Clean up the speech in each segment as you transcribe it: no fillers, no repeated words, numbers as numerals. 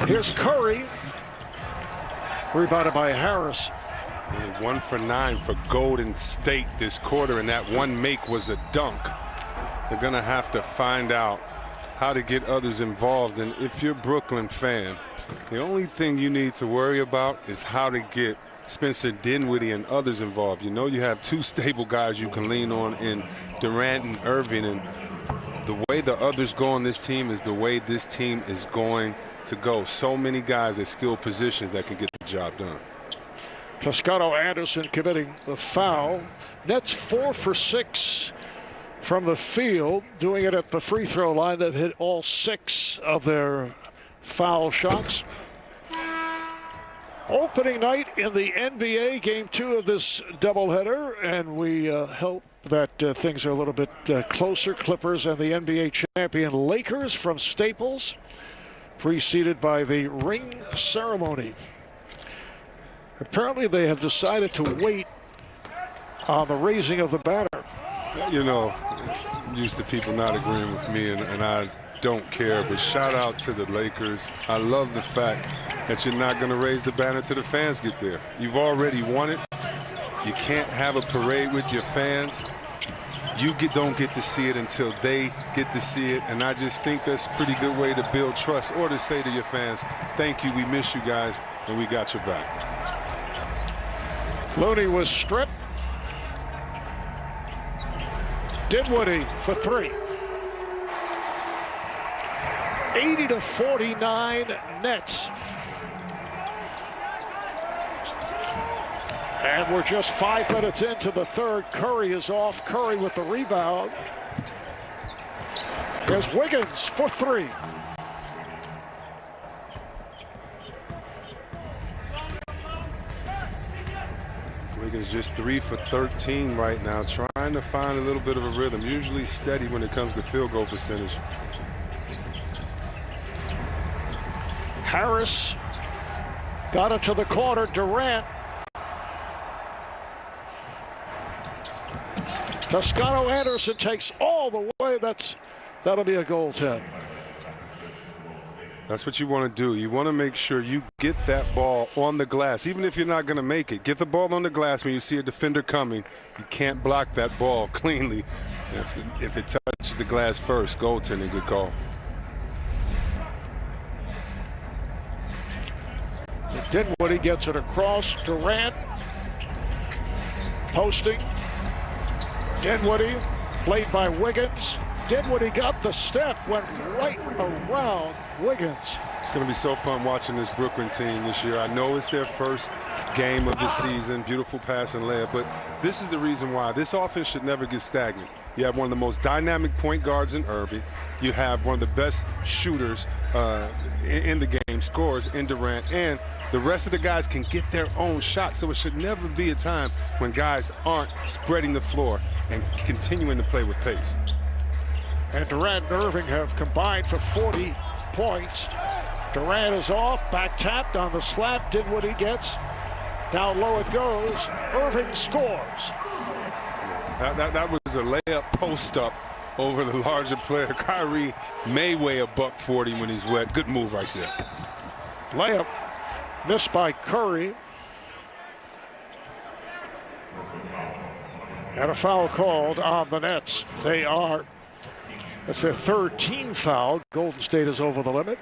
Here's Curry. Rebounded by Harris. And 1 for 9 for Golden State this quarter, and that one make was a dunk. They're going to have to find out how to get others involved. And if you're a Brooklyn fan, the only thing you need to worry about is how to get Spencer Dinwiddie and others involved. You know you have two stable guys you can lean on in Durant and Irving, and the way the others go on this team is the way this team is going to go. So many guys at skilled positions that can get the job done. Toscano-Anderson committing the foul. Nets 4 for 6 from the field, doing it at the free throw line. They've hit all 6 of their foul shots. Opening night in the NBA, game 2 of this doubleheader, and we hope that things are a little bit closer. Clippers and the NBA champion Lakers from Staples, preceded by the ring ceremony. Apparently they have decided to wait on the raising of the banner. You know, I'm used to people not agreeing with me, and I don't care, but shout out to the Lakers. I love the fact that you're not going to raise the banner till the fans get there. You've already won it. You can't have a parade with your fans. You don't get to see it until they get to see it, and I just think that's a pretty good way to build trust, or to say to your fans, thank you, we miss you guys, and we got your back. Looney was stripped. Dinwiddie for 3. 80-49 Nets. And we're just 5 minutes into the third. Curry is off. Curry with the rebound. There's Wiggins for 3. Wiggins just 3 for 13 right now, trying to find a little bit of a rhythm. Usually steady when it comes to field goal percentage. Harris got it to the corner. Durant. Toscano-Anderson takes all the way. That'll be a goaltend. That's what you want to do. You want to make sure you get that ball on the glass, even if you're not going to make it. Get the ball on the glass when you see a defender coming. You can't block that ball cleanly if it touches the glass first. Goaltending, good call. Dinwiddie gets it across. Durant posting. Dinwiddie played by Wiggins. Dinwiddie got the step, went right around Wiggins. It's going to be so fun watching this Brooklyn team this year. I know it's their first game of the season. Beautiful pass and layup, but this is the reason why. This offense should never get stagnant. You have one of the most dynamic point guards in Irving. You have one of the best shooters in the game, scorers in Durant, and the rest of the guys can get their own shots. So it should never be a time when guys aren't spreading the floor and continuing to play with pace. And Durant and Irving have combined for 40 points. Durant is off, back tapped on the slap. Dinwiddie gets, down low it goes. Irving scores. That was a layup post up over the larger player. Kyrie may weigh $140 when he's wet. Good move right there. Layup missed by Curry. And a foul called on the Nets. That's their third team foul. Golden State is over the limit.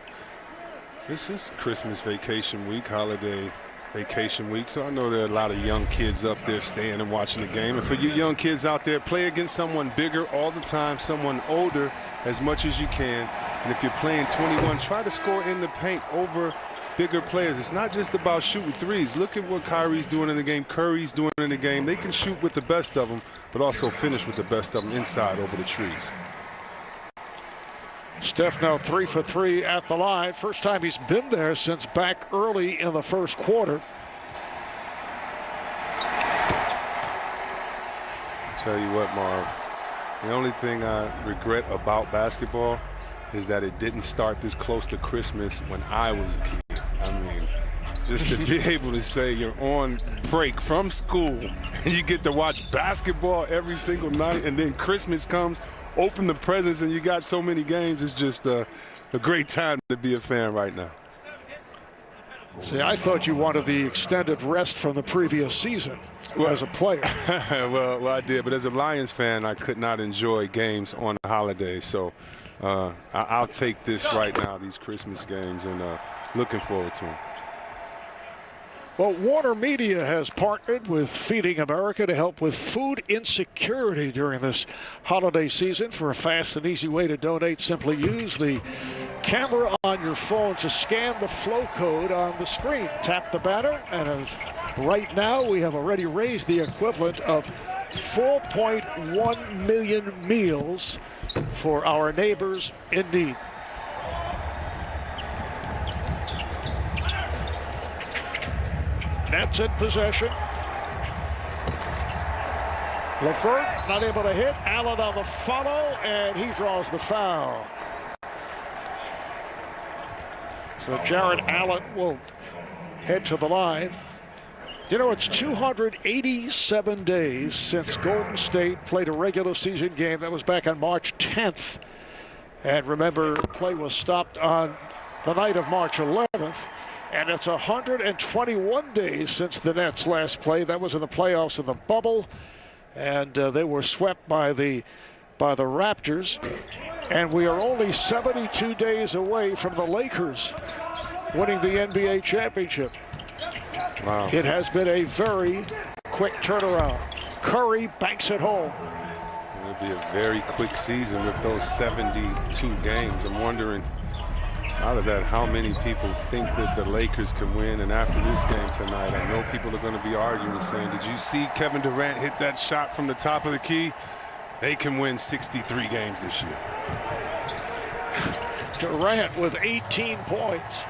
This is Christmas vacation week, holiday vacation week, so I know there are a lot of young kids up there staying and watching the game. And for you young kids out there, play against someone bigger all the time, someone older as much as you can. And if you're playing 21, try to score in the paint over bigger players. It's not just about shooting threes. Look at what Kyrie's doing in the game, Curry's doing in the game. They can shoot with the best of them, but also finish with the best of them inside over the trees. Steph now 3 for 3 at the line. First time he's been there since back early in the first quarter. Tell you what, Marv, the only thing I regret about basketball is that it didn't start this close to Christmas when I was a kid. I mean, just to be able to say you're on break from school and you get to watch basketball every single night, and then Christmas comes, open the presents, and you got so many games. It's just a great time to be a fan right now. See, I thought you wanted the extended rest from the previous season as a player. well, I did, but as a Lions fan, I could not enjoy games on a holiday. So I'll take this right now, these Christmas games, and looking forward to them. Well, Warner Media has partnered with Feeding America to help with food insecurity during this holiday season. For a fast and easy way to donate, simply use the camera on your phone to scan the flow code on the screen. Tap the banner, and right now we have already raised the equivalent of 4.1 million meals for our neighbors in need. Nets in possession. LeVert not able to hit. Allen on the follow, and he draws the foul. So Jared Allen will head to the line. You know, it's 287 days since Golden State played a regular season game. That was back on March 10th. And remember, play was stopped on the night of March 11th. And it's 121 days since the Nets last played. That was in the playoffs of the bubble. And they were swept by the Raptors. And we are only 72 days away from the Lakers winning the NBA championship. Wow. It has been a very quick turnaround. Curry banks it home. It'll be a very quick season with those 72 games. I'm wondering, out of that, how many people think that the Lakers can win? And after this game tonight, I know people are going to be arguing, saying, did you see Kevin Durant hit that shot from the top of the key? They can win 63 games this year. Durant with 18 points.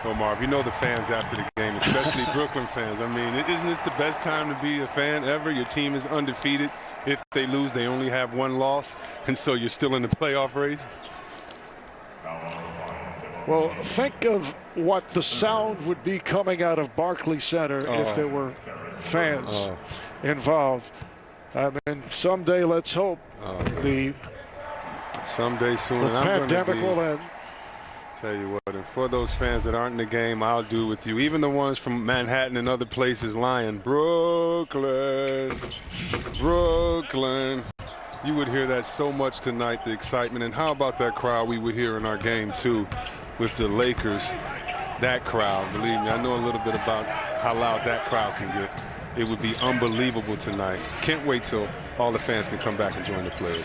Well, Marv, you know the fans after the game, especially Brooklyn fans. I mean, isn't this the best time to be a fan ever? Your team is undefeated. If they lose, they only have one loss, and so you're still in the playoff race. Well, think of what the sound would be coming out of Barclays Center if there were fans involved. I mean, someday, let's hope someday soon, the pandemic will end. Tell you what, and for those fans that aren't in the game, I'll do with you. Even the ones from Manhattan and other places lying, Brooklyn. You would hear that so much tonight, the excitement. And how about that crowd we would hear in our game, too, with the Lakers? That crowd, believe me, I know a little bit about how loud that crowd can get. It would be unbelievable tonight. Can't wait till all the fans can come back and join the players.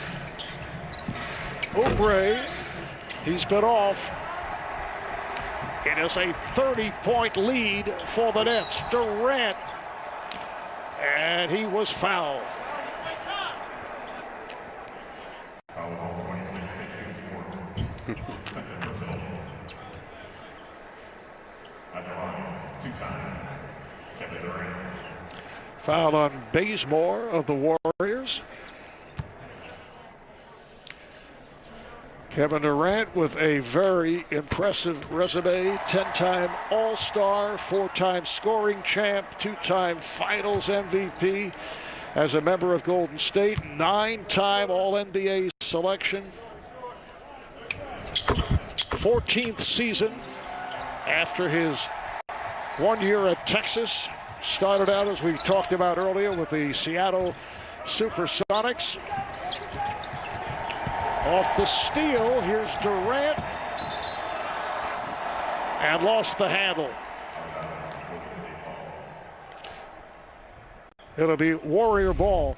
Oubre, he's been off. It is a 30-point lead for the Nets. Durant, and he was fouled. Foul on Bazemore of the Warriors. Kevin Durant with a very impressive resume. 10-time All-Star, 4-time scoring champ, 2-time Finals MVP. As a member of Golden State, 9-time All-NBA selection. 14th season after his 1 year at Texas. Started out, as we talked about earlier, with the Seattle Supersonics. Off the steal, here's Durant. And lost the handle. It'll be Warrior ball.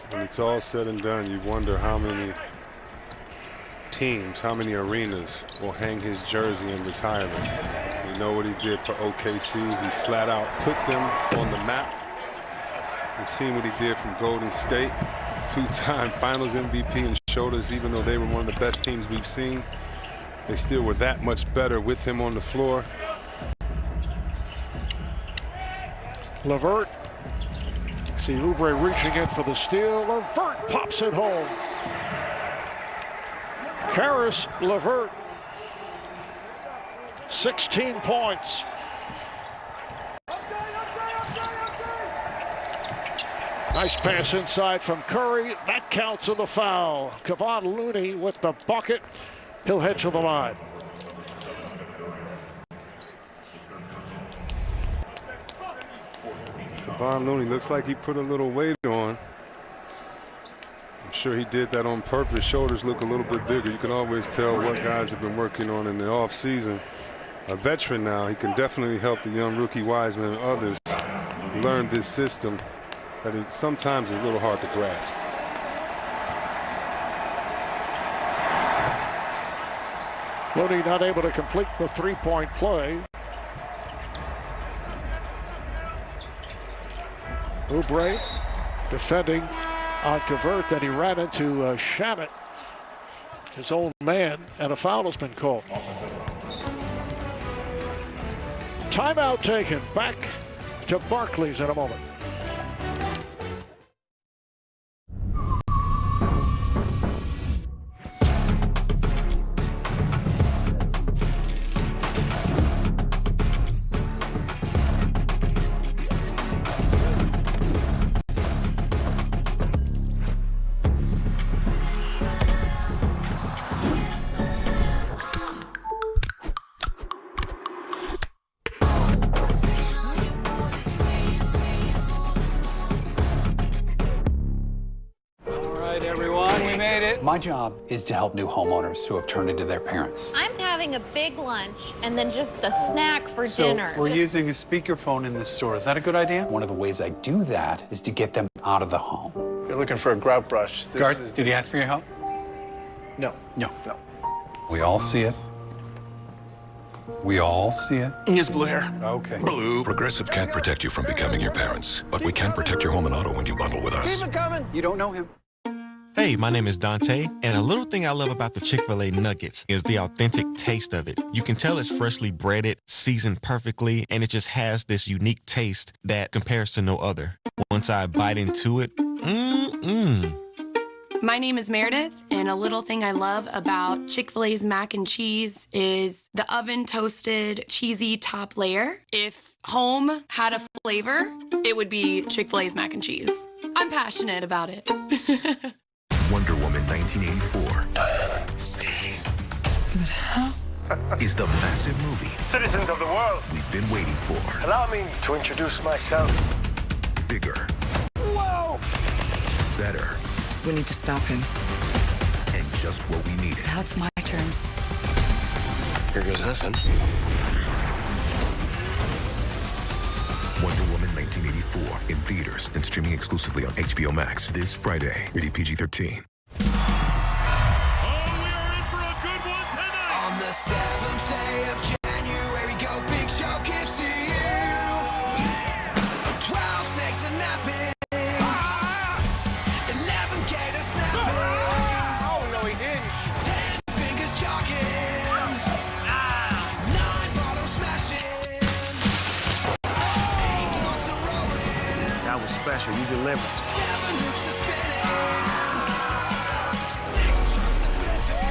When it's all said and done, you wonder how many teams, how many arenas will hang his jersey in retirement. You know what he did for OKC. He flat out put them on the map. We've seen what he did from Golden State. 2-time Finals MVP, and showed us, even though they were one of the best teams we've seen, they still were that much better with him on the floor. LeVert. See Oubre reaching in for the steal. LeVert pops it home. Caris LeVert, 16 points. Nice pass inside from Curry. That counts as the foul. Kevon Looney with the bucket. He'll head to the line. Kevon Looney looks like he put a little weight on. I'm sure he did that on purpose. Shoulders look a little bit bigger. You can always tell what guys have been working on in the offseason. A veteran now, he can definitely help the young rookie Wiseman and others learn this system that it sometimes is a little hard to grasp. Looney not able to complete the three-point play. Oubre defending on Cavert, then he ran into Shamet, his old man, and a foul has been called. Timeout taken. Back to Barclays in a moment. My job is to help new homeowners who have turned into their parents. I'm having a big lunch and then just a snack for dinner. We're using a speakerphone in this store. Is that a good idea? One of the ways I do that is to get them out of the home. You're looking for a grout brush. Garth, did he ask for your help? No. No. We all see it. We all see it. Here's blue hair. Okay. Blue. Progressive can't protect you from becoming your parents, but we can protect your home and auto when you bundle with us. Keep it coming. You don't know him. Hey, my name is Dante, and a little thing I love about the Chick-fil-A nuggets is the authentic taste of it. You can tell it's freshly breaded, seasoned perfectly, and it just has this unique taste that compares to no other. Once I bite into it, My name is Meredith, and a little thing I love about Chick-fil-A's mac and cheese is the oven-toasted, cheesy top layer. If home had a flavor, it would be Chick-fil-A's mac and cheese. I'm passionate about it. Wonder Woman 1984 is the massive movie Citizens of the world, we've been waiting for. allow me to introduce myself. Bigger. Whoa! Better. We need to stop him. And just what we needed. Now it's my turn. Here goes nothing. Wonder Woman 1984 in theaters and streaming exclusively on HBO Max this Friday. Rated PG-13. On the 7th day of January, go big show gives to you. 12 snakes are napping. 11 gators snapping. Oh, no, he didn't. 10 fingers jogging. 9 bottles smashing. 8 lungs are rolling. That was special. You delivered. 7 hoops are spinning. 6 trucks are flipping.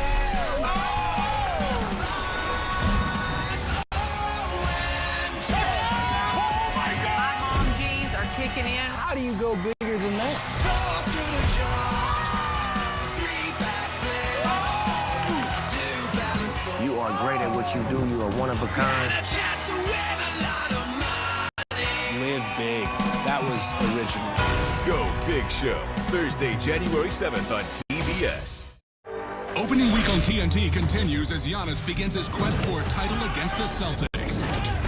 5 My mom jeans are kicking in. How do you go bigger than that? 4 through the jumps. 3 backflips. 2 balance. You are great at what you do. You are one of a kind. A chance to win a lot of money. Live big. That was original. Go Big Show, Thursday, January 7th on TBS. Opening week on TNT continues as Giannis begins his quest for a title against the Celtics.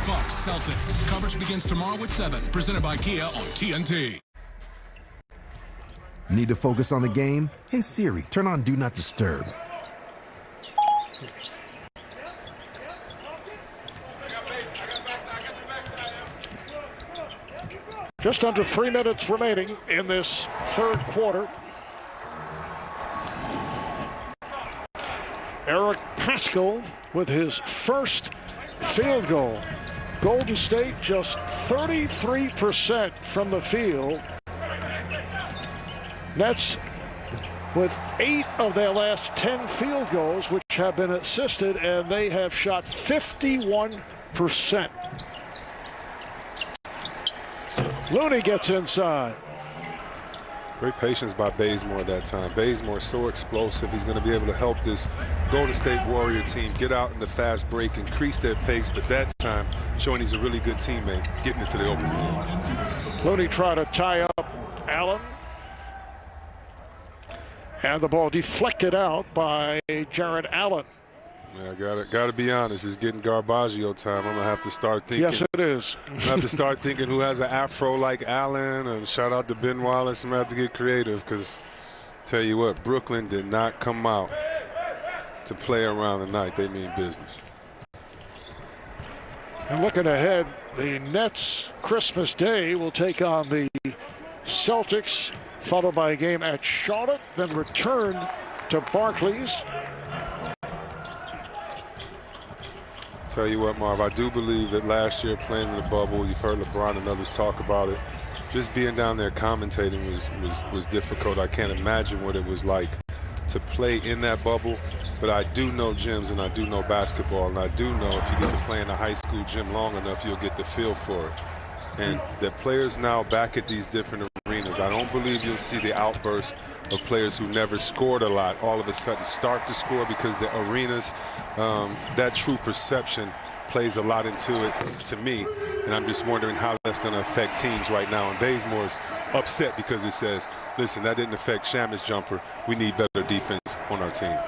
Bucks Celtics. Coverage begins tomorrow at 7. Presented by Kia on TNT. Need to focus on the game? Hey Siri, turn on Do Not Disturb. Just under 3 minutes remaining in this third quarter. Eric Paschall with his first field goal. Golden State just 33% from the field. Nets with 8 of their last 10 field goals, which have been assisted, and they have shot 51%. Looney gets inside. Great patience by Bazemore that time. Bazemore is so explosive. He's going to be able to help this Golden State Warrior team get out in the fast break, increase their pace, but that time showing he's a really good teammate, getting into the open field. Looney tried to tie up Allen. And the ball deflected out by Jarrett Allen. Yeah, gotta be honest. It's getting Garbaggio time. I'm gonna have to start thinking. Yes, it is. I'm gonna have to start thinking who has an afro like Allen. And shout out to Ben Wallace. I'm gonna have to get creative because, tell you what, Brooklyn did not come out to play around tonight. They mean business. And looking ahead, the Nets Christmas Day will take on the Celtics, followed by a game at Charlotte, then return to Barclays. Tell you what, Marv, I do believe that last year playing in the bubble, you've heard LeBron and others talk about it, just being down there commentating was difficult. I can't imagine what it was like to play in that bubble, but I do know gyms and I do know basketball, and I do know if you get to play in a high school gym long enough, you'll get the feel for it. And the players now back at these different arenas, I don't believe you'll see the outburst of players who never scored a lot all of a sudden start to score, because the arenas, that true perception plays a lot into it to me. And I'm just wondering how that's going to affect teams right now. And Bazemore's upset because it says, listen, that didn't affect Shamet's jumper. We need better defense on our team.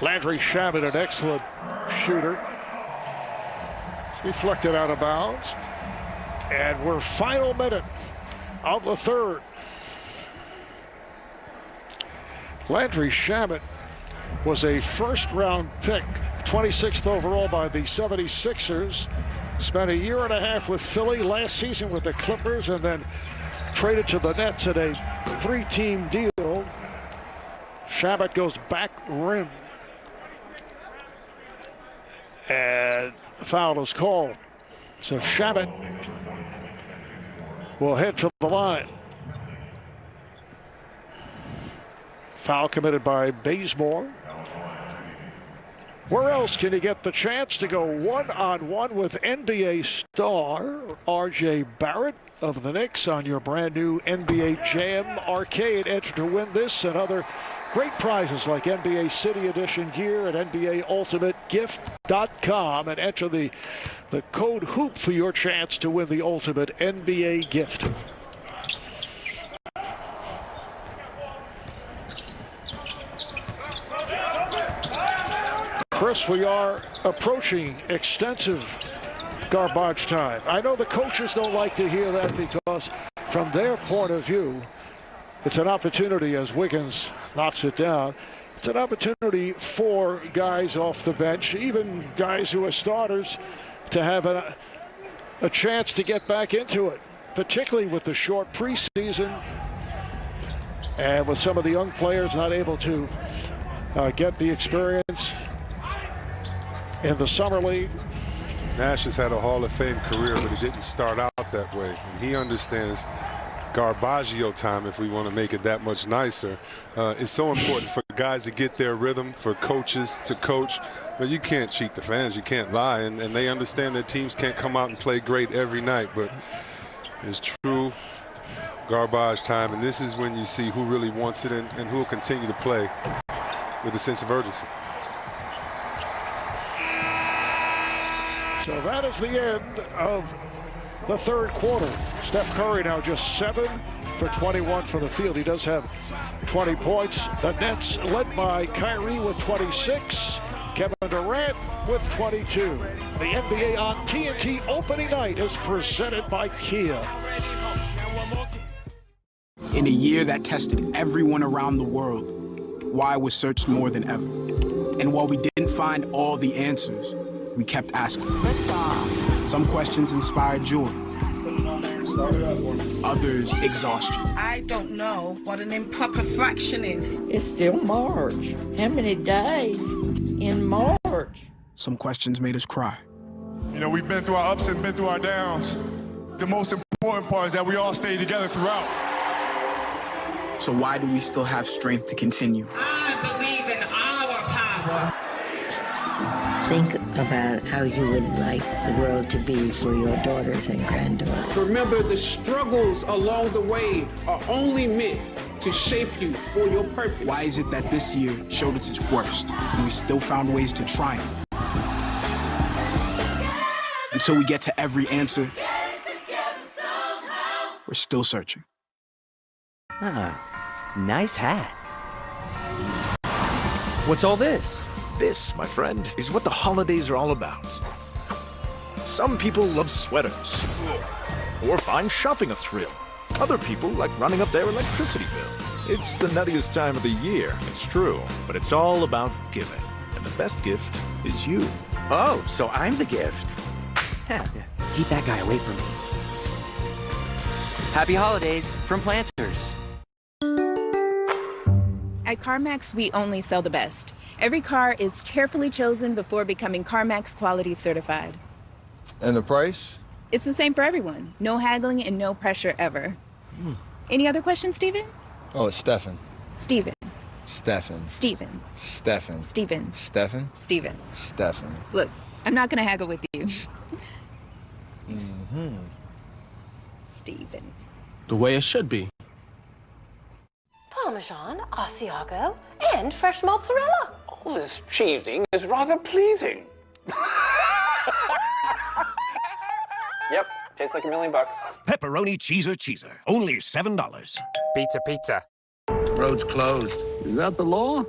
Landry Shamet, an excellent shooter. Deflected out of bounds. And we're final minute of the third. Landry Shamet was a first-round pick, 26th overall by the 76ers. Spent a year and a half with Philly, last season with the Clippers, and then traded to the Nets at a 3-team deal. Shamet goes back rim. And the foul is called. So Shamet will head to the line. Foul committed by Bazemore. Where else can you get the chance to go one-on-one with NBA star R.J. Barrett of the Knicks on your brand new NBA Jam Arcade? Enter to win this and other great prizes like NBA City Edition gear at NBAUltimateGift.com, and enter the code HOOP for your chance to win the ultimate NBA gift. Chris, we are approaching extensive garbage time. I know the coaches don't like to hear that because from their point of view, it's an opportunity, as Wiggins knocks it down, it's an opportunity for guys off the bench, even guys who are starters, to have a chance to get back into it, particularly with the short preseason and with some of the young players not able to get the experience in the summer league. Nash has had a Hall of Fame career, but he didn't start out that way. And he understands Garbaggio time, if we want to make it that much nicer. It's so important for guys to get their rhythm, for coaches to coach. But you can't cheat the fans. You can't lie. And they understand that teams can't come out and play great every night. But it's true garbage time. And this is when you see who really wants it and who will continue to play with a sense of urgency. So that is the end of the third quarter. Steph Curry now just 7 for 21 from the field. He does have 20 points. The Nets led by Kyrie with 26. Kevin Durant with 22. The NBA on TNT opening night is presented by Kia. In a year that tested everyone around the world, why was searched more than ever. And while we didn't find all the answers, we kept asking. Some questions inspired joy. Others exhaustion. I don't know what an improper fraction is. It's still March. How many days in March? Some questions made us cry. You know, we've been through our ups and been through our downs. The most important part is that we all stay together throughout. So why do we still have strength to continue? I believe in our power. think about how you would like the world to be for your daughters and granddaughters. Remember, the struggles along the way are only meant to shape you for your purpose. Why is it that this year showed us its worst, and we still found ways to triumph? Until we get to every answer, we're still searching. Ah, nice hat. What's all this? This, my friend, is what the holidays are all about. Some people love sweaters, or find shopping a thrill. Other people like running up their electricity bill. It's the nuttiest time of the year, it's true, but it's all about giving. And the best gift is you. Oh, so I'm the gift. Keep that guy away from me. Happy holidays from Planters. At CarMax, we only sell the best. Every car is carefully chosen before becoming CarMax Quality Certified. And the price? It's the same for everyone. No haggling and no pressure ever. Any other questions, Steven? Oh, it's Stefan. Steven. Stefan. Steven. Stefan. Steven. Stefan? Steven. Stefan. Look, I'm not gonna haggle with you. Steven. The way it should be. Parmesan, Asiago, and fresh mozzarella. All this cheesing is rather pleasing. Yep, tastes like $1,000,000. Pepperoni cheeser. Only $7. Pizza. Road's closed. Is that the law?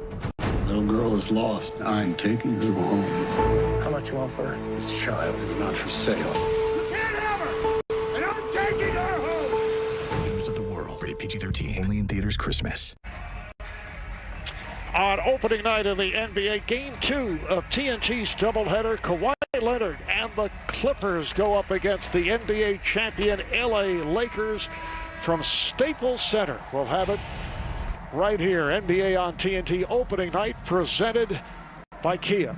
Little girl is lost. I'm taking her home. How much you want for her? This child is not for sale. You can't have her! And I'm taking her home! News of the world. Rated PG-13. Only in theaters Christmas. On opening night of the NBA, Game 2 of TNT's doubleheader, Kawhi Leonard and the Clippers go up against the NBA champion LA Lakers from Staples Center. We'll have it right here. NBA on TNT opening night presented by Kia.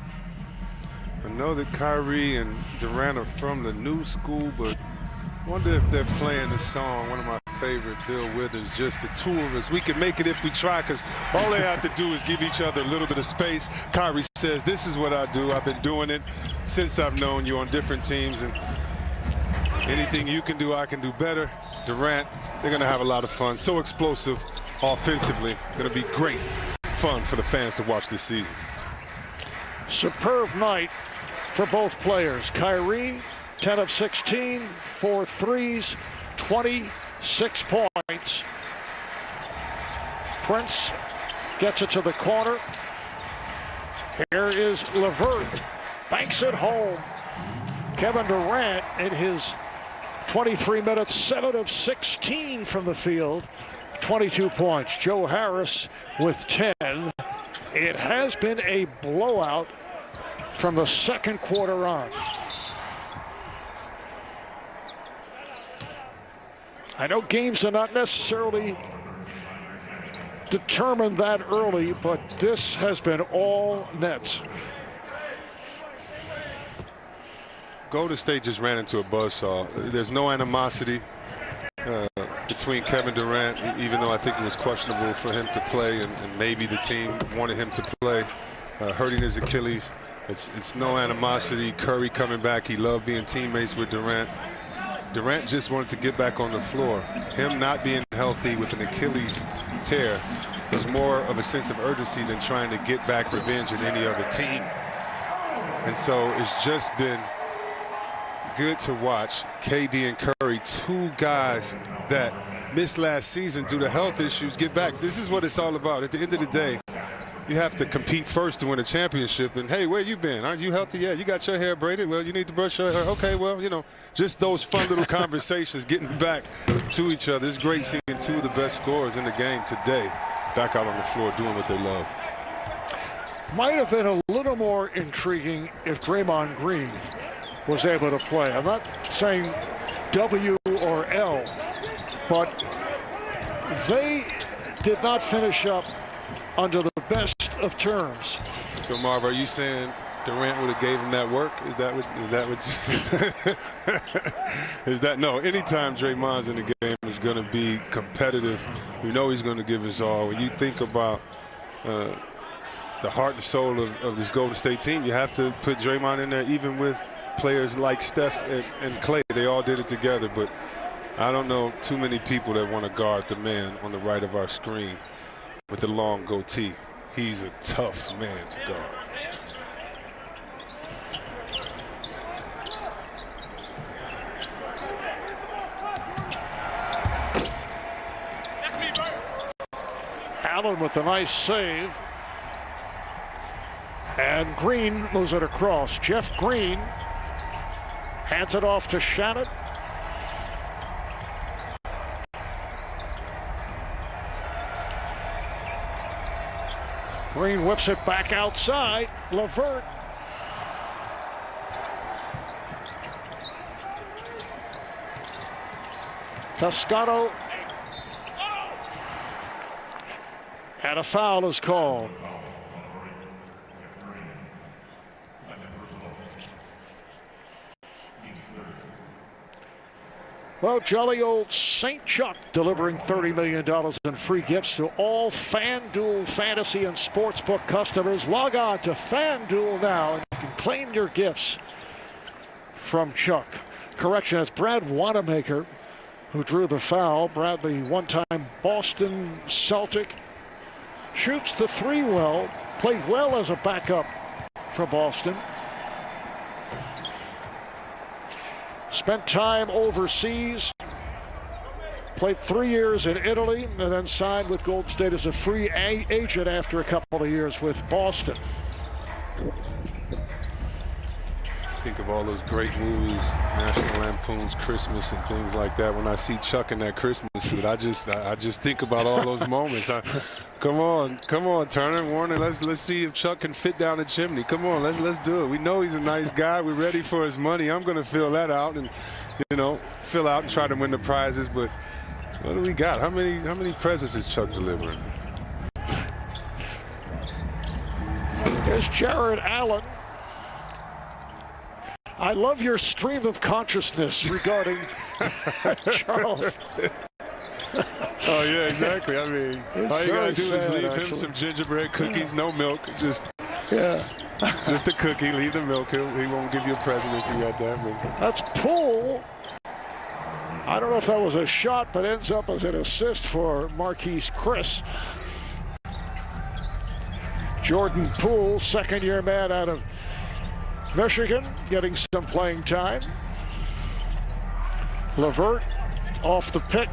I know that Kyrie and Durant are from the new school, but I wonder if they're playing the song, one of my favorite, Bill Withers, just the two of us. We can make it if we try, because all they have to do is give each other a little bit of space. Kyrie says, this is what I do. I've been doing it since I've known you on different teams, and anything you can do, I can do better. Durant, they're going to have a lot of fun. So explosive offensively. Going to be great fun for the fans to watch this season. Superb night for both players. Kyrie, 10 of 16, 4 threes, 26 points. Prince gets it to the corner. Here is LeVert, banks it home. Kevin Durant in his 23 minutes, 7 of 16 from the field, 22 points. Joe Harris with 10. It has been a blowout from the second quarter on. I know games are not necessarily determined that early, but this has been all nets. Golden State just ran into a buzzsaw. There's no animosity between Kevin Durant, even though I think it was questionable for him to play, and maybe the team wanted him to play, hurting his Achilles. It's no animosity. Curry coming back. He loved being teammates with Durant. Durant just wanted to get back on the floor. Him not being healthy with an Achilles tear was more of a sense of urgency than trying to get back revenge on any other team. And so it's just been good to watch KD and Curry, two guys that missed last season due to health issues, get back. This is what it's all about. At the end of the day, you have to compete first to win a championship. And hey, where you been? Aren't you healthy? Yeah, you got your hair braided. Well, you need to brush your hair. Okay, well, you know, just those fun little conversations, getting back to each other. It's great seeing two of the best scorers in the game today back out on the floor doing what they love. Might have been a little more intriguing if Draymond Green was able to play. I'm not saying W or L, but they did not finish up under the best of terms. So Marv, are you saying Durant would have gave him that work? Is that what you, is that no? Anytime Draymond's in the game is going to be competitive. You know he's going to give his all. When you think about the heart and soul of this Golden State team. You have to put Draymond in there, even with players like Steph and Klay. They all did it together, but I don't know too many people that want to guard the man on the right of our screen with the long goatee. He's a tough man to guard. Allen with a nice save. And Green moves it across. Jeff Green hands it off to Shannon. Green whips it back outside. LeVert. Toscano. And a foul is called. Well, jolly old St. Chuck delivering $30 million in free gifts to all FanDuel Fantasy and Sportsbook customers. Log on to FanDuel now and you can claim your gifts from Chuck. Correction, it's Brad Wanamaker who drew the foul. Bradley, one-time Boston Celtic, shoots the three well, played well as a backup for Boston. Spent time overseas, played 3 years in Italy, and then signed with Golden State as a free agent after a couple of years with Boston. Think of all those great movies, National Lampoon's Christmas and things like that. When I see Chuck in that Christmas suit, I just think about all those moments. Come on, Turner, Warner. Let's see if Chuck can fit down the chimney. Come on, let's do it. We know he's a nice guy. We're ready for his money. I'm going to fill that out and, fill out and try to win the prizes. But what do we got? How many presents is Chuck delivering? There's Jared Allen. I love your stream of consciousness regarding Charles. Oh, yeah, exactly. I mean, all you got to do is leave him some gingerbread cookies, no milk. Just a cookie, leave the milk. He won't give you a present if you got that. But. That's Poole. I don't know if that was a shot, but ends up as an assist for Marquise Chris. Jordan Poole, second-year man out of Michigan, getting some playing time. LeVert off the pick.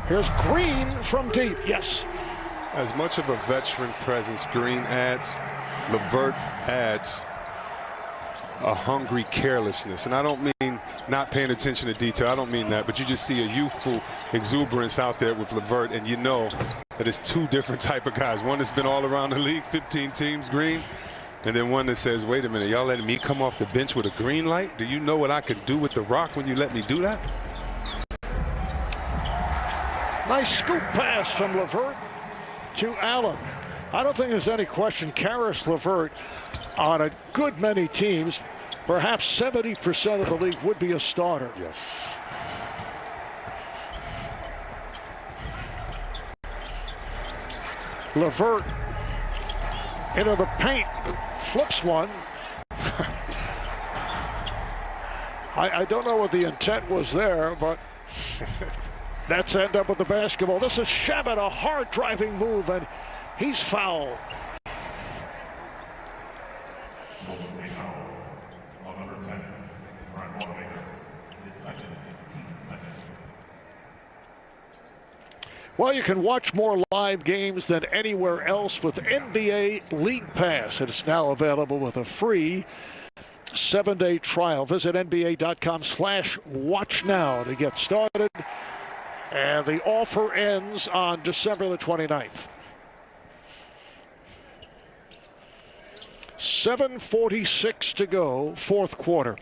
Here's Green from deep. Yes. As much of a veteran presence Green adds, LeVert adds a hungry carelessness. And I don't mean not paying attention to detail. I don't mean that. But you just see a youthful exuberance out there with LeVert. And you know that it's two different type of guys. One that's been all around the league, 15 teams, Green. And then one that says, wait a minute, y'all letting me come off the bench with a green light? Do you know what I can do with the rock when you let me do that? Nice scoop pass from LeVert to Allen. I don't think there's any question Caris LeVert on a good many teams, perhaps 70% of the league would be a starter. Yes. LeVert into the paint, flips one. I don't know what the intent was there, but Nets end up with the basketball. This is Shabbat, a hard driving move, and he's fouled. Well, you can watch more live games than anywhere else with NBA League Pass. It's now available with a free 7-day trial. Visit NBA.com/watch now to get started. And the offer ends on December the 29th. 7:46 to go, fourth quarter.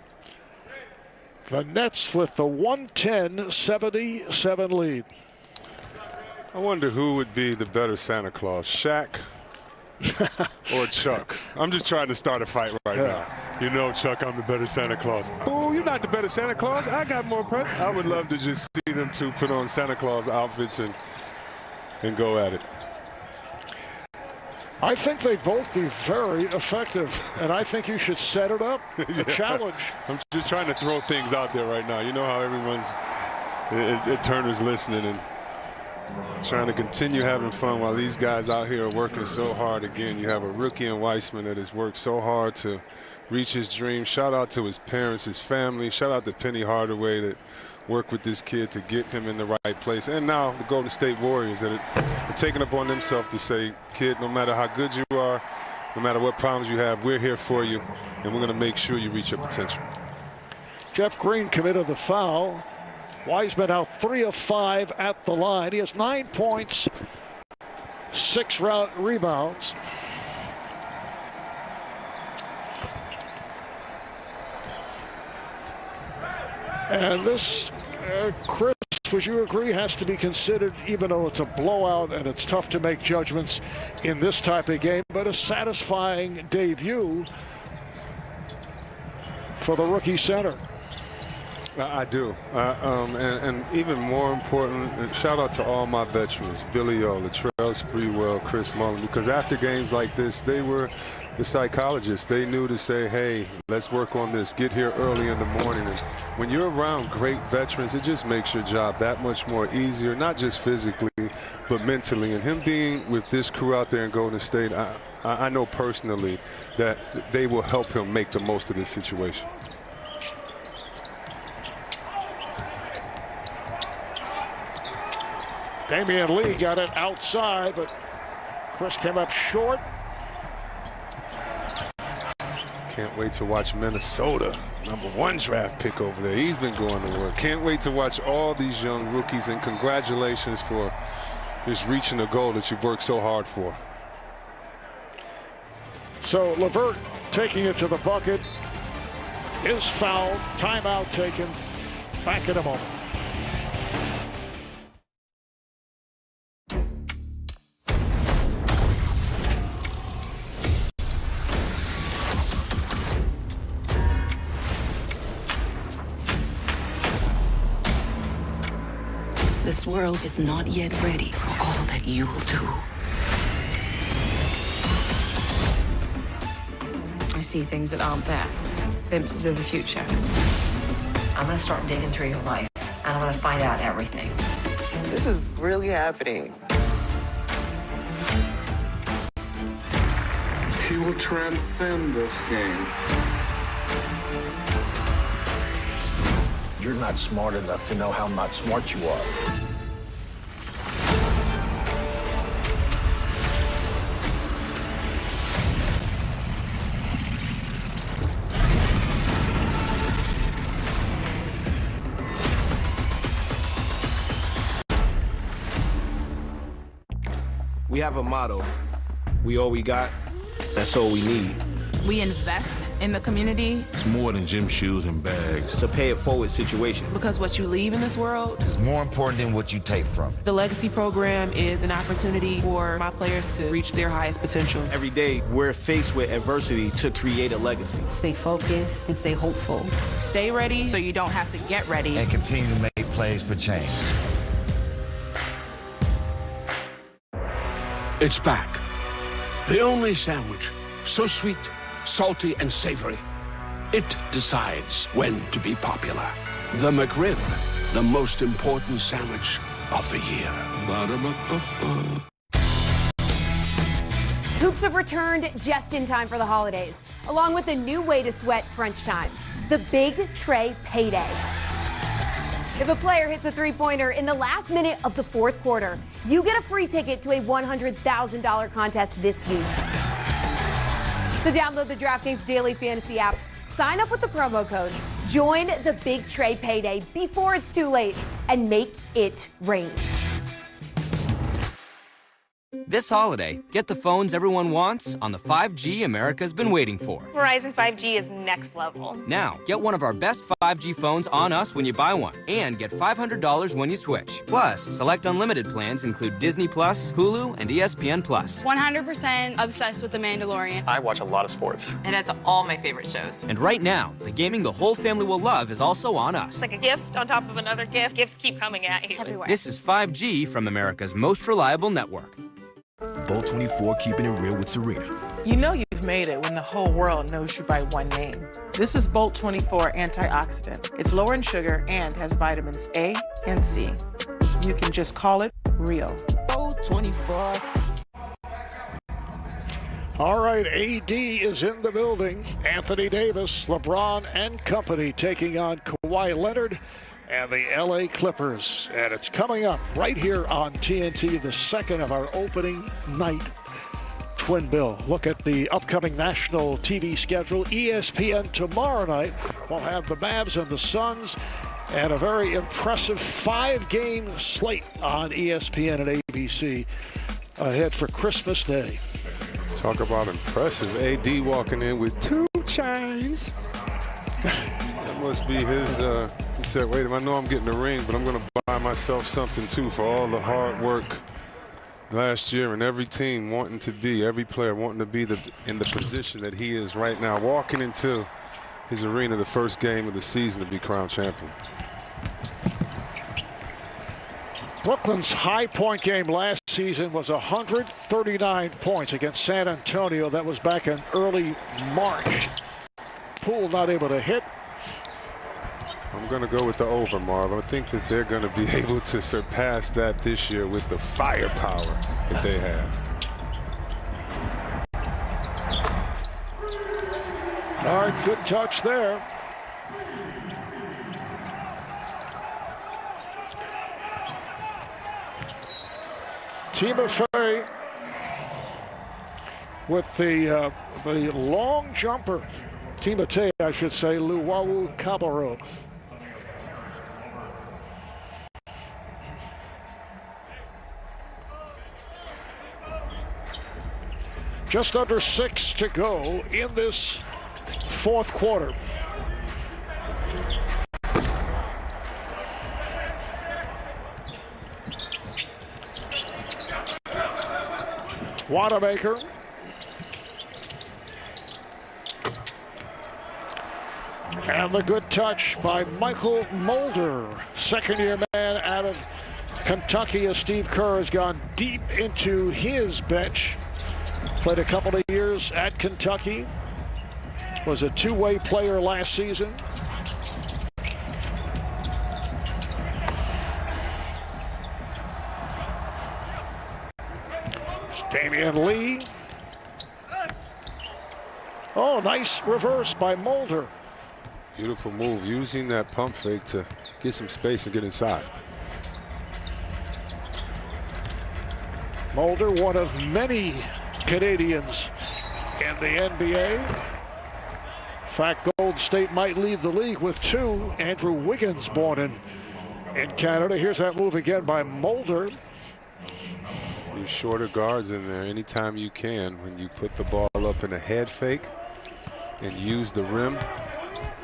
The Nets with the 110-77 lead. I wonder who would be the better Santa Claus, Shaq or Chuck? I'm just trying to start a fight right now. You know, Chuck, I'm the better Santa Claus. Fool, you're not the better Santa Claus. I got more presents. I would love to just see them two put on Santa Claus outfits and go at it. I think they'd both be very effective, and I think you should set it up, a challenge. I'm just trying to throw things out there right now. You know how everyone's at Turner's listening and trying to continue having fun while these guys out here are working so hard. Again, you have a rookie in Weissman that has worked so hard to reach his dream. Shout out to his parents, his family. Shout out to Penny Hardaway that worked with this kid to get him in the right place. And now the Golden State Warriors that are taking upon themselves to say, kid, no matter how good you are, no matter what problems you have, we're here for you, and we're going to make sure you reach your potential. Jeff Green committed the foul. Wiseman out 3 of 5 at the line. He has 9 points, 6 rebounds. And this, Chris, would you agree, has to be considered, even though it's a blowout and it's tough to make judgments in this type of game, but a satisfying debut for the rookie center. I do. And even more important, shout out to all my veterans, Billy O, Latrell Sprewell, Chris Mullin, because after games like this, they were the psychologists. They knew to say, hey, let's work on this, get here early in the morning. And when you're around great veterans, it just makes your job that much more easier, not just physically, but mentally. And him being with this crew out there in Golden State, I know personally that they will help him make the most of this situation. Damian Lee got it outside, but Chris came up short. Can't wait to watch Minnesota, #1 draft pick over there. He's been going to work. Can't wait to watch all these young rookies, and congratulations for just reaching the goal that you've worked so hard for. So LeVert taking it to the bucket is fouled. Timeout taken. Back in a moment. This world is not yet ready for all that you will do. I see things that aren't there. Glimpses of the future. I'm gonna start digging through your life, and I'm gonna find out everything. This is really happening. He will transcend this game. You're not smart enough to know how not smart you are. We have a motto. We all we got, that's all we need. We invest in the community. It's more than gym shoes and bags. It's a pay it forward situation. Because what you leave in this world is more important than what you take from it. The Legacy program is an opportunity for my players to reach their highest potential. Every day, we're faced with adversity to create a legacy. Stay focused and stay hopeful. Stay ready so you don't have to get ready. And continue to make plays for change. It's back. The only sandwich so sweet, salty, and savory. It decides when to be popular. The McRib, the most important sandwich of the year. Ba-da-ba-ba-ba. Hoops have returned just in time for the holidays, along with a new way to sweat crunch time, the Big Tray Payday. If a player hits a three-pointer in the last minute of the fourth quarter, you get a free ticket to a $100,000 contest this week. So download the DraftKings Daily Fantasy app, sign up with the promo code, join the Big Tray Payday before it's too late, and make it rain. This holiday, get the phones everyone wants on the 5G America's been waiting for. Verizon 5G is next level. Now, get one of our best 5G phones on us when you buy one, and get $500 when you switch. Plus, select unlimited plans include Disney Plus, Hulu, and ESPN Plus. 100% obsessed with The Mandalorian. I watch a lot of sports. It has all my favorite shows. And right now, the gaming the whole family will love is also on us. It's like a gift on top of another gift. Gifts keep coming at you. This is 5G from America's most reliable network. Bolt 24, keeping it real with Serena. You know you've made it when the whole world knows you by one name. This is Bolt 24 antioxidant. It's lower in sugar and has vitamins A and C. You can just call it real. Bolt 24. All right, AD is in the building. Anthony Davis, LeBron and company taking on Kawhi Leonard and the LA Clippers. And it's coming up right here on TNT, the second of our opening night twin bill. Look at the upcoming national TV schedule. ESPN tomorrow night will have the Mavs and the Suns, and a very impressive 5-game slate on ESPN and ABC ahead for Christmas Day. Talk about impressive. AD walking in with 2 chains. That must be his, he said, wait a minute, I know I'm getting a ring, but I'm going to buy myself something too for all the hard work last year, and every team wanting to be, every player wanting to be in the position that he is right now, walking into his arena the first game of the season to be crowned champion. Brooklyn's high point game last season was 139 points against San Antonio. That was back in early March. Poole not able to hit. I'm going to go with the over, Marv. I think that they're going to be able to surpass that this year with the firepower that they have. All right, good touch there. Timofey with the long jumper. Timotei, I should say, Luwawu Cabarro. Just under 6 to go in this fourth quarter. Wanamaker. And the good touch by Michael Mulder, second-year man out of Kentucky, as Steve Kerr has gone deep into his bench. Played a couple of years at Kentucky. Was a two-way player last season. Damian Lee. Oh, nice reverse by Mulder. Beautiful move, using that pump fake to get some space and get inside. Mulder, one of many Canadians in the NBA. In fact, Golden State might lead the league with 2. Andrew Wiggins born in Canada. Here's that move again by Mulder. Use shorter guards in there anytime you can. When you put the ball up in a head fake and use the rim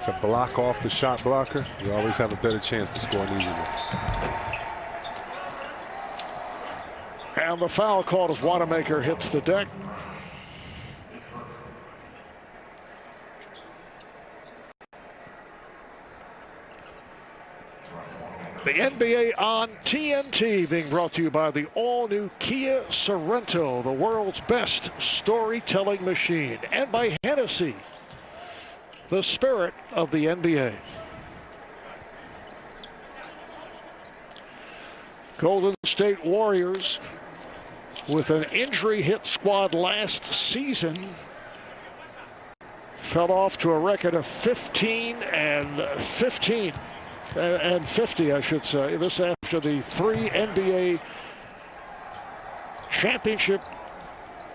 to block off the shot blocker, you always have a better chance to score an easy one. And the foul called as Wanamaker hits the deck. The NBA on TNT, being brought to you by the all-new Kia Sorento, the world's best storytelling machine, and by Hennessy, the spirit of the NBA. Golden State Warriors, with an injury-hit squad last season, fell off to a record of 15 and 15. And 50, I should say. This after the 3 NBA championship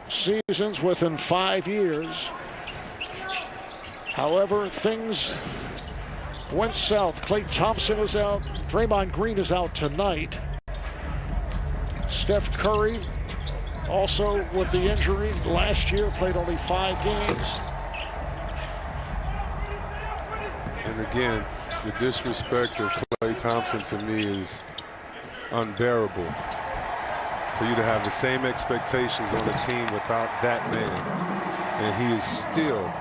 seasons within 5 years. However, things went south. Klay Thompson is out. Draymond Green is out tonight. Steph Curry also with the injury last year, played only 5 games. And again, the disrespect of Klay Thompson to me is unbearable. For you to have the same expectations on a team without that man, and he is still,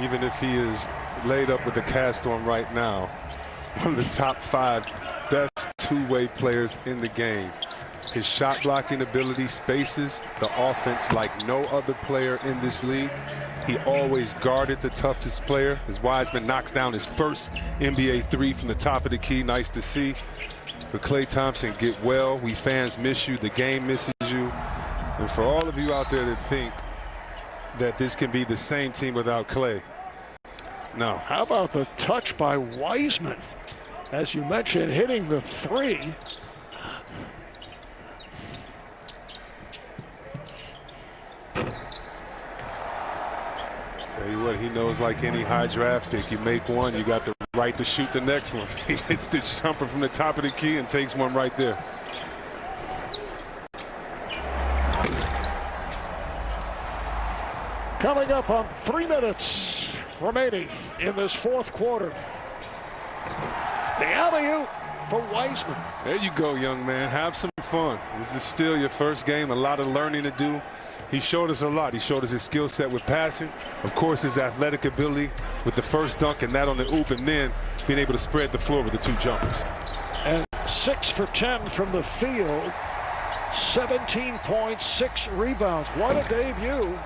even if he is laid up with the cast on right now, one of the top 5 best two-way players in the game. His shot blocking ability spaces the offense like no other player in this league. He always guarded the toughest player. As Wiseman knocks down his first NBA three from the top of the key. Nice to see. But Klay Thompson, get well. We fans miss you. The game misses you. And for all of you out there that think that this can be the same team without Klay, no. How about the touch by Wiseman? As you mentioned, hitting the three. Tell you what, he knows like any high draft pick, you make one, you got the right to shoot the next one. He hits the jumper from the top of the key and takes one right there. Coming up on 3 minutes remaining in this fourth quarter. The alley-oop for Wiseman. There you go, young man. Have some fun. This is still your first game. A lot of learning to do. He showed us a lot. He showed us his skill set with passing. Of course, his athletic ability with the first dunk and that on the oop, and then being able to spread the floor with the 2 jumpers. And 6 for 10 from the field. 17 points, 6 rebounds. What a debut.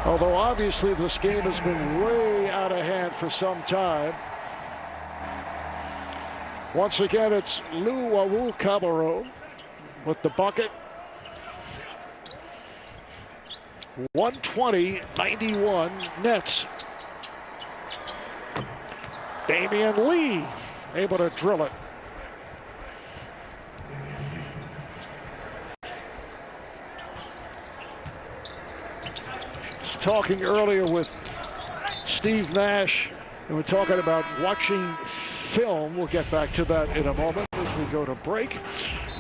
Although obviously this game has been way out of hand for some time. Once again, it's Luwawu Cabarrot with the bucket. 120-91 Nets. Damian Lee able to drill it. Talking earlier with Steve Nash, and we're talking about watching film. We'll get back to that in a moment as we go to break.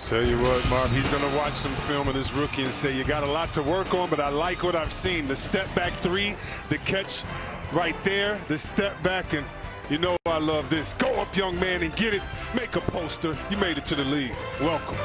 Tell you what, Marv, he's going to watch some film of this rookie and say, you got a lot to work on, but I like what I've seen. The step back three, the catch right there, the step back, and you know I love this. Go up, young man, and get it. Make a poster. You made it to the league. Welcome.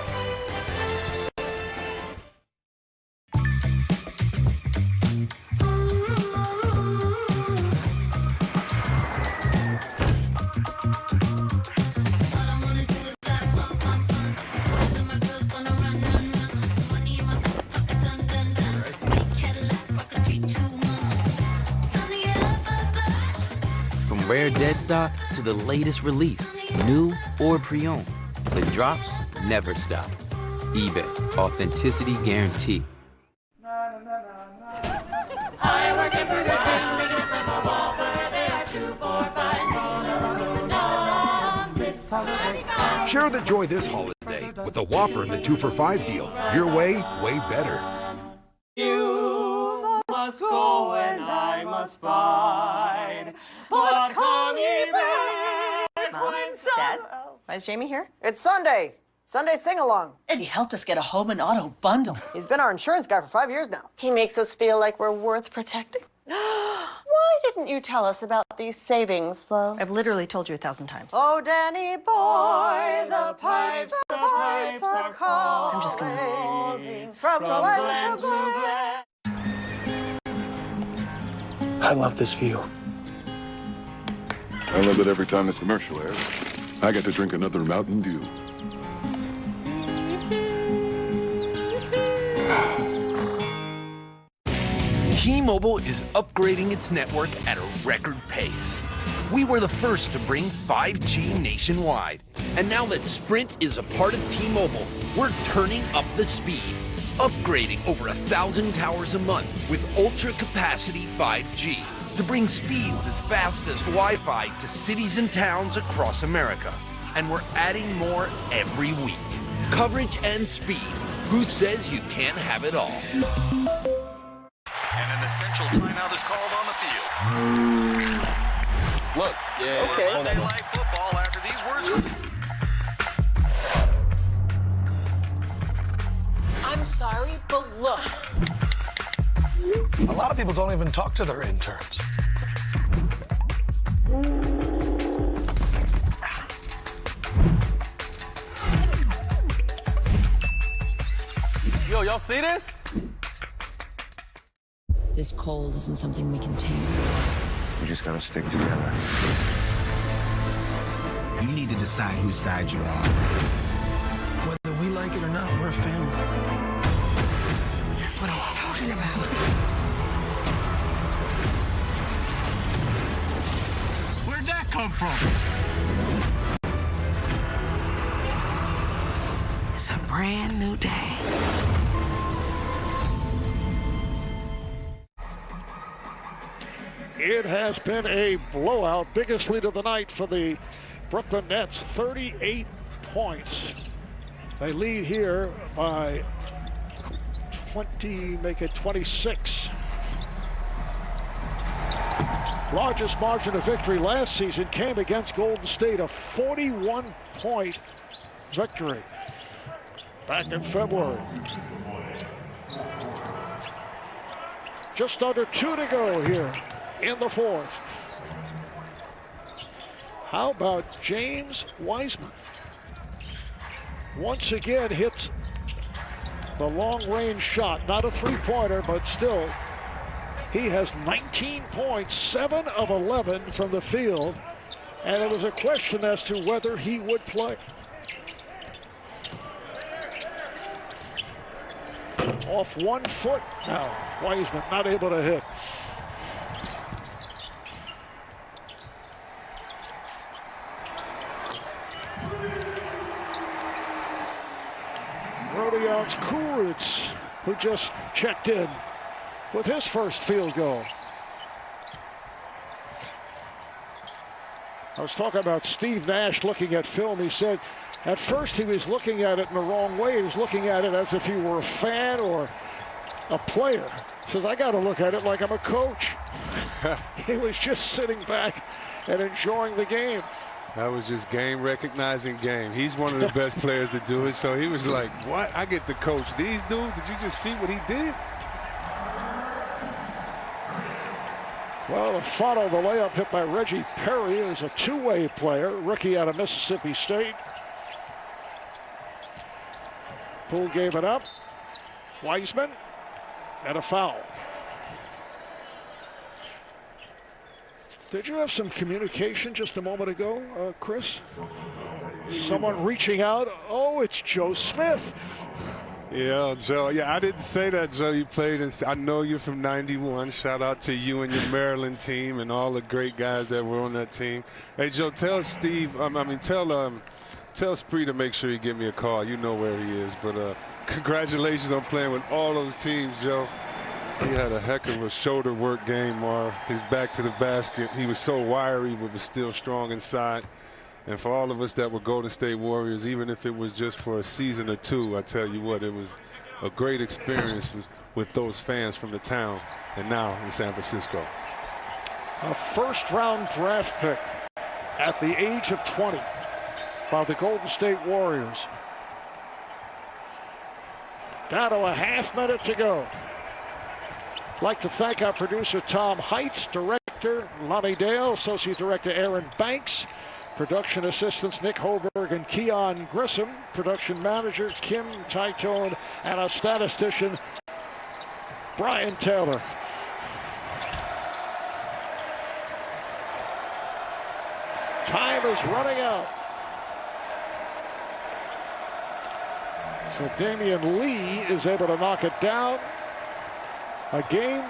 Rare dead stock to the latest release, new or pre-owned. The drops never stop. eBay, authenticity guaranteed. Share the joy this holiday with the Whopper and the 2 for $5 deal. Your way, way better. You must go and I must bide. But come ye back when Dad, why is Jamie here? It's Sunday. Sunday sing-along. And he helped us get a home and auto bundle. He's been our insurance guy for 5 years now. He makes us feel like we're worth protecting. Why didn't you tell us about these savings, Flo? I've literally told you 1,000 times. Oh, Danny boy, the pipes are calling. I'm just gonna... From Glen to Glen. I love this view. I love that every time this commercial airs, I get to drink another Mountain Dew. T-Mobile is upgrading its network at a record pace. We were the first to bring 5G nationwide. And now that Sprint is a part of T-Mobile, we're turning up the speed, upgrading over 1,000 towers a month with ultra-capacity 5G to bring speeds as fast as Wi-Fi to cities and towns across America. And we're adding more every week. Coverage and speed. Who says you can't have it all? And an essential timeout is called on the field. Look, Okay. Monday Night Football after these words. I'm sorry, but look. A lot of people don't even talk to their interns. Yo, y'all see this? This cold isn't something we can tame. We just gotta stick together. You need to decide whose side you're on. Whether we like it or not, family. That's what I'm talking about. Where'd that come from? It's a brand new day. It has been a blowout. Biggest lead of the night for the Brooklyn Nets, 38 points. They lead here by 20, make it 26. Largest margin of victory last season came against Golden State, a 41-point victory back in February. Just under 2 to go here in the fourth. How about James Wiseman? Once again hits the long-range shot. Not a three-pointer, but still, he has 19 points, 7 of 11 from the field, and it was a question as to whether he would play. Off 1 foot now, Wiseman not able to hit. Rodion Kurucs, who just checked in with his first field goal. I was talking about Steve Nash looking at film. He said at first he was looking at it in the wrong way. He was looking at it as if he were a fan or a player. He says, I got to look at it like I'm a coach. He was just sitting back and enjoying the game. That was just game recognizing game. He's one of the best players to do it. So he was like, what? I get to coach these dudes? Did you just see what he did? Well, Fano, the layup hit by Reggie Perry, is a two-way player, rookie out of Mississippi State. Poole gave it up. Wiseman, and a foul. Did you have some communication just a moment ago, Chris? Someone reaching out. Oh, it's Joe Smith. Yeah, Joe. Yeah, I didn't say that, Joe. You played in, I know you're from 91. Shout out to you and your Maryland team and all the great guys that were on that team. Hey, Joe, tell Steve, tell Spree to make sure you give me a call. You know where he is. But congratulations on playing with all those teams, Joe. He had a heck of a shoulder work game, Marv. His back to the basket. He was so wiry, but was still strong inside. And for all of us that were Golden State Warriors, even if it was just for a season or two, I tell you what, it was a great experience with those fans from the town and now in San Francisco. A first-round draft pick at the age of 20 by the Golden State Warriors. Down to a half minute to go. I'd like to thank our producer, Tom Heitz, director, Lonnie Dale, associate director, Aaron Banks, production assistants, Nick Hoberg and Keon Grissom, production manager, Kim Titone, and our statistician, Brian Taylor. Time is running out. So Damian Lee is able to knock it down. A game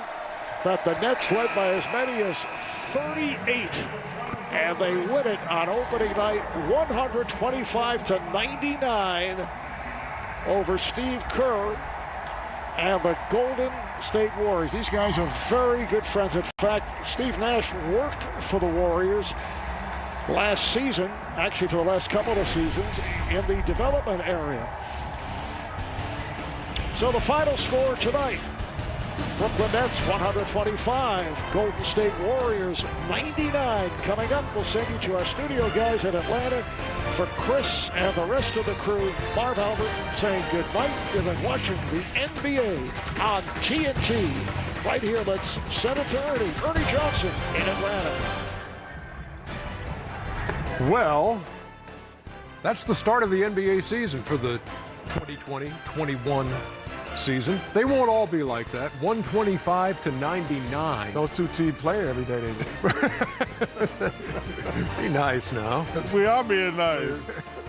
that the Nets led by as many as 38. And they win it on opening night 125-99 over Steve Kerr and the Golden State Warriors. These guys are very good friends. In fact, Steve Nash worked for the Warriors last season, actually for the last couple of seasons, in the development area. So the final score tonight, Brooklyn Nets 125, Golden State Warriors 99. Coming up, we'll send you to our studio guys in Atlanta. For Chris and the rest of the crew, Marv Albert saying good night. You've been watching the NBA on TNT. Right here, let's send it to Ernie Johnson in Atlanta. Well, that's the start of the NBA season for the 2020-21 season. They won't all be like that. 125-99. Those two teams play every day they do. Be nice now. We are being nice.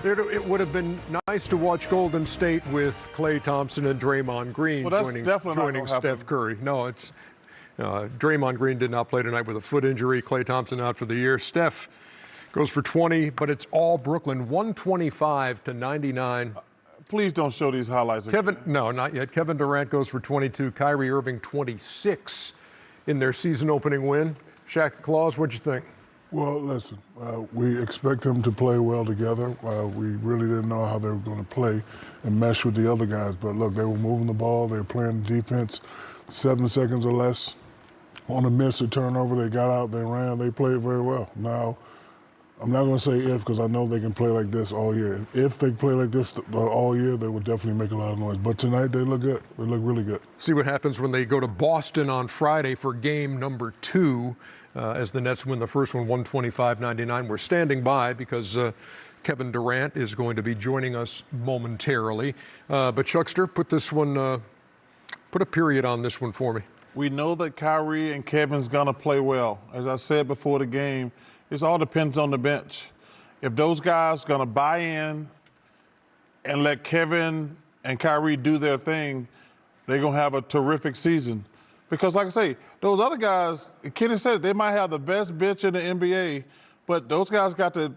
It would have been nice to watch Golden State with Klay Thompson and Draymond Green joining Steph Curry. No, it's Draymond Green did not play tonight with a foot injury. Klay Thompson out for the year. Steph goes for 20, but it's all Brooklyn, 125-99. Please don't show these highlights again. No, not yet. Kevin Durant goes for 22. Kyrie Irving 26 in their season-opening win. Shaq Claus, what'd you think? Well, listen, we expect them to play well together. We really didn't know how they were going to play and mesh with the other guys. But look, they were moving the ball. They were playing defense 7 seconds or less. On a miss or turnover, they got out, they ran, they played very well. Now, I'm not going to say if, because I know they can play like this all year. If they play like this all year, they would definitely make a lot of noise. But tonight, they look good. They look really good. See what happens when they go to Boston on Friday for game number 2. As the Nets win the first one, 125-99. We're standing by because Kevin Durant is going to be joining us momentarily. But Chuckster, put a period on this one for me. We know that Kyrie and Kevin's going to play well. As I said before the game, it all depends on the bench. If those guys going to buy in and let Kevin and Kyrie do their thing, they're going to have a terrific season. Because, like I say, those other guys, Kenny said, they might have the best bench in the NBA, but those guys got the,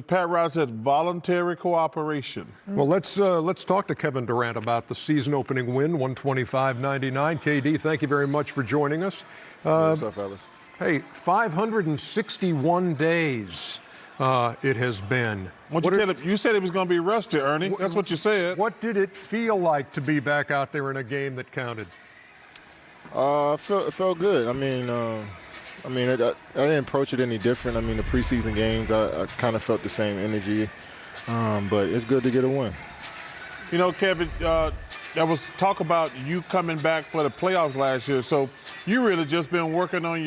Pat Riley said, voluntary cooperation. Well, let's talk to Kevin Durant about the season-opening win, 125-99. KD, thank you very much for joining us. What's up, fellas? Hey, 561 days it has been. You said it was going to be rusty, Ernie. That's what you said. What did it feel like to be back out there in a game that counted? It felt good. I didn't approach it any different. I mean, the preseason games, I kind of felt the same energy, but it's good to get a win. You know, Kevin, there was talk about you coming back for the playoffs last year, so you really just been working on your